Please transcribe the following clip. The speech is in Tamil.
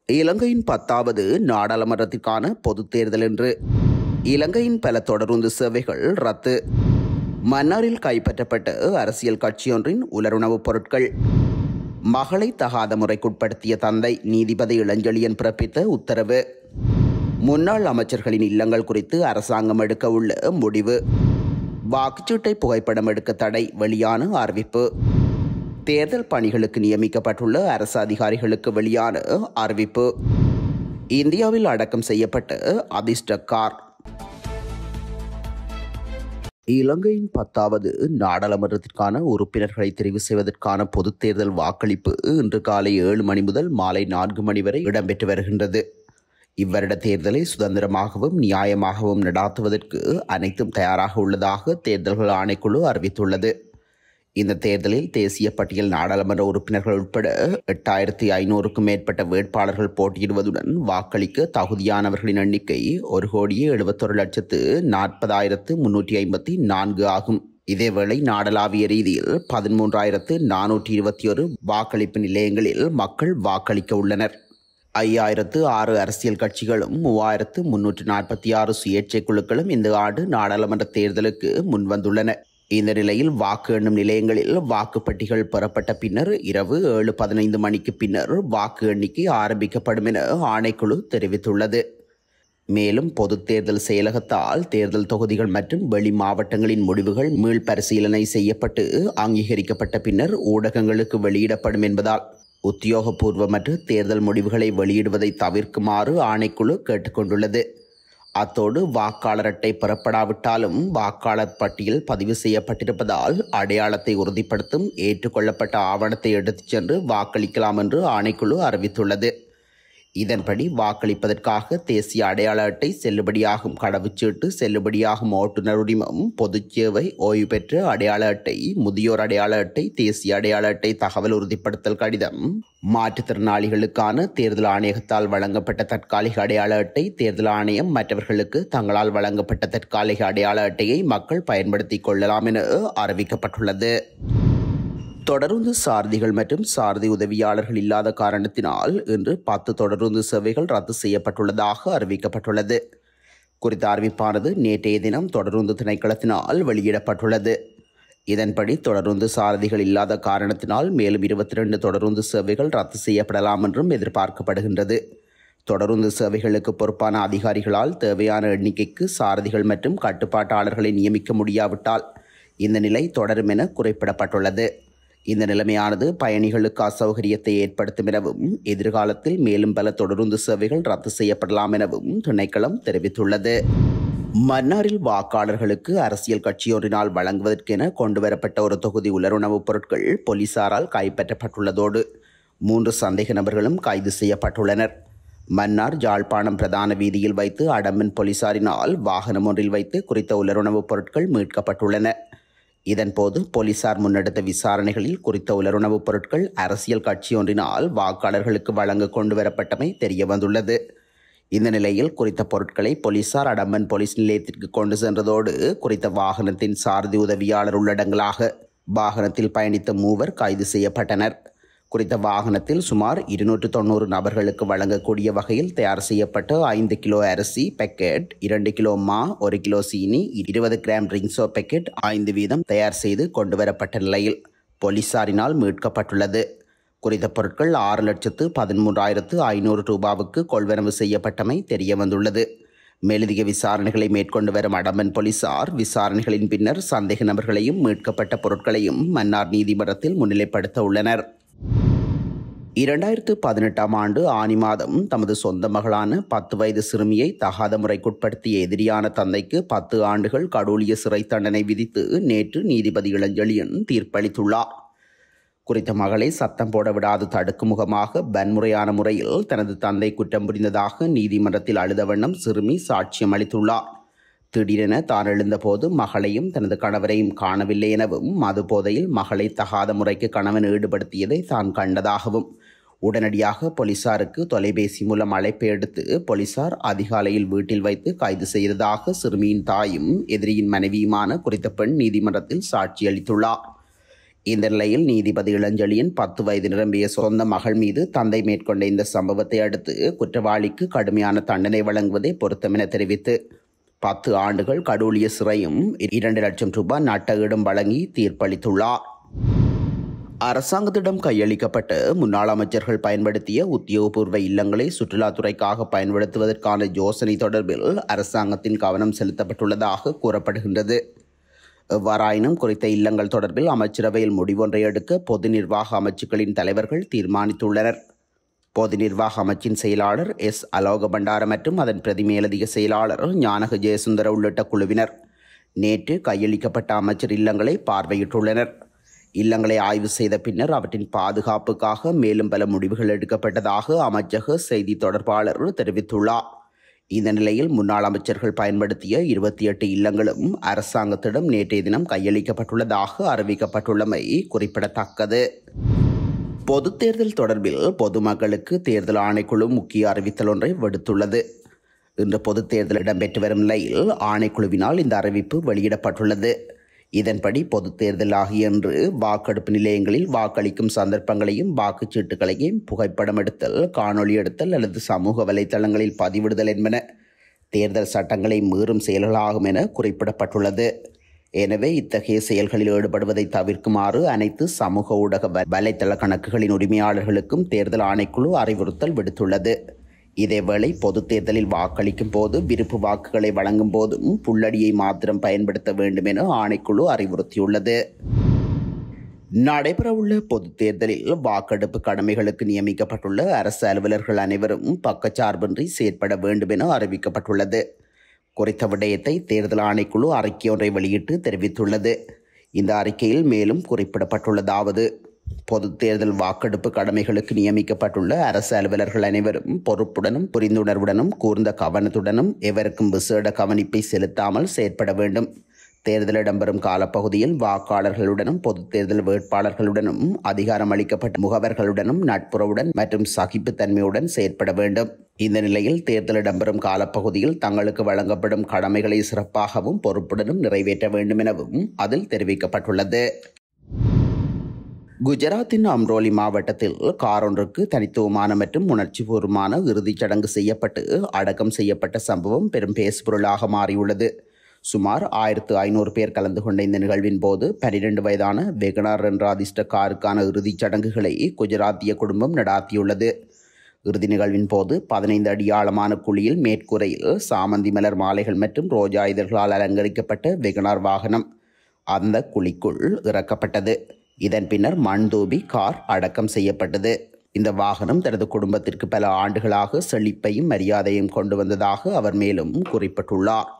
இலங்கையின் 10வது நாடாளுமன்றத்திற்கான பொதுத் தேர்தல் என்று இலங்கையின் பல தொடருந்து சேவைகள் ரத்து. மன்னாரில் கைப்பற்றப்பட்ட அரசியல் கட்சியொன்றின் உலருணவுப் பொருட்கள். மகளை தகாத முறைக்குட்படுத்திய தந்தை நீதிபதி இளஞ்செழியன் பிறப்பித்த உத்தரவு. முன்னாள் அமைச்சர்களின் இல்லங்கள் குறித்து அரசாங்கம் எடுக்க உள்ள முடிவு. வாக்குச்சீட்டை புகைப்படம் எடுக்க தடை, வெளியான அறிவிப்பு. தேர்தல் பணிகளுக்கு நியமிக்கப்பட்டுள்ள அரசு அதிகாரிகளுக்கு வெளியான அறிவிப்பு. இந்தியாவில் அடக்கம் செய்யப்பட்ட அதிர்ஷ்ட கார். இலங்கையின் 10வது நாடாளுமன்றத்திற்கான உறுப்பினர்களை தெரிவு செய்வதற்கான பொதுத் தேர்தல் வாக்களிப்பு இன்று காலை 7 மணி முதல் மாலை 4 மணி வரை இடம்பெற்று வருகின்றது. இவ்வருட தேர்தலை சுதந்திரமாகவும் நியாயமாகவும் நடாத்துவதற்கு அனைத்தும் தயாராக உள்ளதாக தேர்தல்கள் ஆணைக்குழு அறிவித்துள்ளது. இந்த தேர்தலில் தேசிய பட்டியல் நாடாளுமன்ற உறுப்பினர்கள் உட்பட 8500க்கும் மேற்பட்ட வேட்பாளர்கள் போட்டியிடுவதுடன் வாக்களிக்க தகுதியானவர்களின் எண்ணிக்கை 1,71,40,354 ஆகும். இதேவேளை நாடளாவிய ரீதியில் 13,421 வாக்களிப்பு நிலையங்களில் மக்கள் வாக்களிக்க உள்ளனர். 5,006 அரசியல் கட்சிகளும் 3,346 சுயேட்சை குழுக்களும் இந்த ஆண்டு நாடாளுமன்ற தேர்தலுக்கு முன்வந்துள்ளன. இந்த நிலையில் வாக்கு எண்ணும் நிலையங்களில் வாக்குப்பட்டிகள் பெறப்பட்ட பின்னர் இரவு 7:15 மணிக்கு பின்னர் வாக்கு எண்ணிக்கை ஆரம்பிக்கப்படும் என ஆணைக்குழு தெரிவித்துள்ளது. மேலும் பொது தேர்தல் செயலகத்தால் தேர்தல் தொகுதிகள் மற்றும் வெளி மாவட்டங்களின் முடிவுகள் மீள்பரிசீலனை செய்யப்பட்டு அங்கீகரிக்கப்பட்ட பின்னர் ஊடகங்களுக்கு வெளியிடப்படும் என்பதால் உத்தியோகபூர்வமற்ற தேர்தல் முடிவுகளை வெளியிடுவதை தவிர்க்குமாறு ஆணைக்குழு கேட்டுக்கொண்டுள்ளது. அத்தோடு வாக்காளர் அட்டை பெறப்படாவிட்டாலும் வாக்காளர் பட்டியல் பதிவு செய்யப்பட்டிருப்பதால் அடையாளத்தை உறுதிப்படுத்தும் ஏற்றுக்கொள்ளப்பட்ட ஆவணத்தை எடுத்துச் சென்று வாக்களிக்கலாம் என்று ஆணைக்குழு அறிவித்துள்ளது. இதன்படி வாக்களிப்பதற்காக தேசிய அடையாள அட்டை, செல்லுபடியாகும் கடவுச்சீட்டு, செல்லுபடியாகும் ஓட்டுநர் உரிமம், பொதுச்சேவை, ஓய்வு பெற்ற அடையாள அட்டை, முதியோர் அடையாள அட்டை, தேசிய அடையாள அட்டை, தகவல் உறுதிப்படுத்தல் கடிதம், மாற்றுத்திறனாளிகளுக்கான தேர்தல் ஆணையகத்தால் வழங்கப்பட்ட தற்காலிக அடையாள அட்டை, தேர்தல் ஆணையம் மற்றவர்களுக்கு தங்களால் வழங்கப்பட்ட தற்காலிக அடையாள அட்டையை மக்கள் பயன்படுத்திக் கொள்ளலாம் என அறிவிக்கப்பட்டுள்ளது. தொடருந்து சாரதிகள் மற்றும் சாரதி உதவியாளர்கள் இல்லாத காரணத்தினால் இன்று 10 தொடருந்து சேவைகள் ரத்து செய்யப்பட்டுள்ளதாக அறிவிக்கப்பட்டுள்ளது. குறித்த அறிவிப்பானது நேற்றைய தினம் தொடருந்து திணைக்களத்தினால் வெளியிடப்பட்டுள்ளது. இதன்படி தொடருந்து சாரதிகள் இல்லாத காரணத்தினால் மேலும் 22 தொடருந்து சேவைகள் ரத்து செய்யப்படலாம் என்றும் எதிர்பார்க்கப்படுகின்றது. தொடருந்து சேவைகளுக்கு பொறுப்பான அதிகாரிகளால் தேவையான எண்ணிக்கைக்கு சாரதிகள் மற்றும் கட்டுப்பாட்டாளர்களை நியமிக்க முடியாவிட்டால் இந்த நிலை தொடரும் என குறிப்பிடப்பட்டுள்ளது. இந்த நிலைமையானது பயணிகளுக்கு அசௌகரியத்தை ஏற்படுத்தும் எனவும் எதிர்காலத்தில் மேலும் பல தொடருந்து சேவைகள் ரத்து செய்யப்படலாம் எனவும் திணைக்களம் தெரிவித்துள்ளது. மன்னாரில் வாக்காளர்களுக்கு அரசியல் கட்சியொன்றினால் வழங்குவதற்கென கொண்டுவரப்பட்ட ஒரு தொகுதி உலருணவுப் பொருட்கள் போலீசாரால் கைப்பற்றப்பட்டுள்ளதோடு 3 சந்தேக நபர்களும் கைது செய்யப்பட்டுள்ளனர். மன்னார் யாழ்ப்பாணம் பிரதான வீதியில் வைத்து அடம்பன் போலீசாரினால் வாகனம் ஒன்றில் வைத்து குறித்த உலருணவுப் பொருட்கள் மீட்கப்பட்டுள்ளன. இதன்போது போலீசார் முன்னெடுத்த விசாரணைகளில் குறித்த உலருணவுப் பொருட்கள் அரசியல் கட்சியொன்றினால் வாக்காளர்களுக்கு வழங்க கொண்டுவரப்பட்டமை தெரியவந்துள்ளது. இந்த நிலையில் குறித்த பொருட்களை போலீசார் அடம்பன் போலீஸ் நிலையத்திற்கு கொண்டு சென்றதோடு குறித்த வாகனத்தின் சாரதி உதவியாளர் உள்ளடங்கலாக வாகனத்தில் பயணித்த 3 கைது செய்யப்பட்டனர். குறித்த வாகனத்தில் சுமார் 290 நபர்களுக்கு வழங்கக்கூடிய வகையில் தயார் செய்யப்பட்ட 5 கிலோ அரிசி பேக்கெட், 2 கிலோ மா, 1 கிலோ சீனி, 20 கிராம் ரிங்ஸோ பேக்கெட் 5 வீதம் தயார் செய்து கொண்டுவரப்பட்ட நிலையில் போலீசாரினால் மீட்கப்பட்டுள்ளது. குறித்த பொருட்கள் 6,13,500 ரூபாவுக்கு கொள்வனவு செய்யப்பட்டமை தெரியவந்துள்ளது. மேலதிக விசாரணைகளை மேற்கொண்டு வரும் அடம்பன் போலீசார் விசாரணைகளின் பின்னர் சந்தேக நபர்களையும் மீட்கப்பட்ட பொருட்களையும் மன்னார் நீதிமன்றத்தில் முன்னிலைப்படுத்த உள்ளனர். 2018ஆம் ஆண்டு ஆனி மாதம் தமது சொந்த மகளான 10 வயது சிறுமியை தகாத முறைக்குட்படுத்திய எதிரியான தந்தைக்கு 10 ஆண்டுகள் கடூழிய சிறை தண்டனை விதித்து நேற்று நீதிபதி இளஞ்செழியன் தீர்ப்பளித்துள்ளார். குறித்த மகளை சத்தம் போட விடாது தடுக்கும் முகமாக வன்முறையான முறையில் தனது தந்தை குற்றம் புரிந்ததாக நீதிமன்றத்தில் அழுத வண்ணம் சிறுமி சாட்சியம் அளித்துள்ளார். திடீரென தான் எழுந்தபோது மகளையும் தனது கணவரையும் காணவில்லை எனவும் மது போதையில் மகளை தகாத முறைக்கு கணவன் ஈடுபடுத்தியதை தான் கண்டதாகவும் உடனடியாக போலீசாருக்கு தொலைபேசி மூலம் அழைப்பை எடுத்து போலீசார் அதிகாலையில் வீட்டில் வைத்து கைது செய்ததாக சிறுமியின் தாயும் எதிரியின் மனைவியுமான குறித்த பெண் நீதிமன்றத்தில் சாட்சியளித்துள்ளார். இந்த நிலையில் நீதிபதி இளஞ்செழியன் 10 வயது நிரம்பிய சொந்த மகள் மீது தந்தை மேற்கொண்ட இந்த சம்பவத்தை அடுத்து குற்றவாளிக்கு கடுமையான தண்டனை வழங்குவதே பொருத்தம் என தெரிவித்து 10 ஆண்டுகள் கடூழிய சிறையும் 2 லட்சம் ரூபாய் நட்டஈடும் வழங்கி தீர்ப்பளித்துள்ளார். அரசாங்கத்திடம் கையளிக்கப்பட்ட முன்னாள் அமைச்சர்கள் பயன்படுத்திய உத்தியோகபூர்வ இல்லங்களை சுற்றுலாத்துறைக்காக பயன்படுத்துவதற்கான யோசனை தொடர்பில் அரசாங்கத்தின் கவனம் செலுத்தப்பட்டுள்ளதாக கூறப்படுகின்றது. எவ்வாறாயினும் குறித்த இல்லங்கள் தொடர்பில் அமைச்சரவையில் முடிவொன்றை எடுக்க பொது நிர்வாக அமைச்சுக்களின் தலைவர்கள் தீர்மானித்துள்ளனர். பொது நிர்வாக அமைச்சின் செயலாளர் எஸ். அலோக பண்டார மற்றும் அதன் பிரதி மேலதிக செயலாளர் ஞானக ஜெயசுந்தர உள்ளிட்ட குழுவினர் நேற்று கையளிக்கப்பட்ட அமைச்சர் இல்லங்களை பார்வையிட்டுள்ளனர். இல்லங்களை ஆய்வு செய்த பின்னர் அவற்றின் பாதுகாப்புக்காக மேலும் பல முடிவுகள் எடுக்கப்பட்டதாக அமைச்சக செய்தி தொடர்பாளர் தெரிவித்துள்ளார். இந்த நிலையில் முன்னாள் அமைச்சர்கள் பயன்படுத்திய 28 இல்லங்களும் அரசாங்கத்திடம் நேற்றைய தினம் கையளிக்கப்பட்டுள்ளதாக அறிவிக்கப்பட்டுள்ளமை குறிப்பிடத்தக்கது. பொதுத் தேர்தல் தொடர்பில் பொதுமக்களுக்கு தேர்தல் ஆணைக்குழு முக்கிய அறிவித்தல் ஒன்றை விடுத்துள்ளது. இன்று பொதுத் தேர்தல் இடம்பெற்று வரும் நிலையில் ஆணைக்குழுவினால் இந்த அறிவிப்பு வெளியிடப்பட்டுள்ளது. இதன்படி பொதுத் தேர்தல் ஆகிய இன்று வாக்கெடுப்பு நிலையங்களில் வாக்களிக்கும் சந்தர்ப்பங்களையும் வாக்குச்சீட்டுகளையும் புகைப்படம் எடுத்தல், காணொலி எடுத்தல் அல்லது சமூக வலைதளங்களில் பதிவிடுதல் என்பன தேர்தல் சட்டங்களை மீறும் செயல்களாகும் என குறிப்பிடப்பட்டுள்ளது. எனவே இத்தகைய செயல்களில் ஈடுபடுவதை தவிர்க்குமாறு அனைத்து சமூக ஊடக வலைதள கணக்குகளின் உரிமையாளர்களுக்கும் தேர்தல் ஆணைக்குழு அறிவுறுத்தல் விடுத்துள்ளது. இதேவேளை பொதுத் தேர்தலில் வாக்களிக்கும் போது விருப்பு வாக்குகளை வழங்கும் போதும் புல்லடியை மாத்திரம் பயன்படுத்த வேண்டும் என ஆணைக்குழு அறிவுறுத்தியுள்ளது. நடைபெறவுள்ள பொதுத் தேர்தலில் வாக்கெடுப்பு கடமைகளுக்கு நியமிக்கப்பட்டுள்ள அரசு அலுவலர்கள் அனைவரும் பக்கச்சார்பின்றி செயற்பட வேண்டும் என அறிவிக்கப்பட்டுள்ளது. குறித்த விடயத்தை தேர்தல் ஆணைக்குழு அறிக்கை ஒன்றை வெளியிட்டு தெரிவித்துள்ளது. இந்த அறிக்கையில் மேலும் குறிப்பிடப்பட்டுள்ளதாவது: பொதுத் தேர்தல் வாக்கெடுப்பு கடமைகளுக்கு நியமிக்கப்பட்டுள்ள அரசு அலுவலர்கள் அனைவரும் பொறுப்புடனும் புரிந்துணர்வுடனும் கூர்ந்த கவனத்துடனும் எவருக்கும் விசேட கவனிப்பை செலுத்தாமல் செயற்பட வேண்டும். தேர்தல் இடம்பெறும் காலப்பகுதியில் வாக்காளர்களுடனும் பொதுத் தேர்தல் வேட்பாளர்களுடனும் அதிகாரம் அளிக்கப்பட்ட முகவர்களுடனும் நட்புறவுடன் மற்றும் சகிப்புத்தன்மையுடன் செயற்பட வேண்டும். இந்த நிலையில் தேர்தல் இடம்பெறும் காலப்பகுதியில் தங்களுக்கு வழங்கப்படும் கடமைகளை சிறப்பாகவும் பொறுப்புடனும் நிறைவேற்ற வேண்டும் எனவும் அதில் தெரிவிக்கப்பட்டுள்ளது. குஜராத்தின் அம்ரோலி மாவட்டத்தில் கார் ஒன்றுக்கு தனித்துவமான மற்றும் உணர்ச்சிபூர்வமான இறுதிச் சடங்கு செய்யப்பட்டு அடக்கம் செய்யப்பட்ட சம்பவம் பெரும் பேசுபொருளாக மாறியுள்ளது. சுமார் 1500 பேர் கலந்து கொண்ட இந்த நிகழ்வின் போது 12 வயதான வெகனார் என்ற அதிர்ஷ்ட காருக்கான இறுதிச் சடங்குகளை குஜராத்திய குடும்பம் நடாத்தியுள்ளது. இறுதி நிகழ்வின் போது 15 அடி ஆழமான குழியில் மேற்கூரையில் சாமந்தி மலர் மாலைகள் மற்றும் ரோஜா இதழ்களால் அலங்கரிக்கப்பட்ட வெகனார் வாகனம் அந்த குழிக்குள் இறக்கப்பட்டது. இதன் பின்னர் மண் தூவி கார் அடக்கம் செய்யப்பட்டது. இந்த வாகனம் தனது குடும்பத்திற்கு பல ஆண்டுகளாக செழிப்பையும் மரியாதையும் கொண்டு வந்ததாக அவர் மேலும் குறிப்பிட்டுள்ளார்.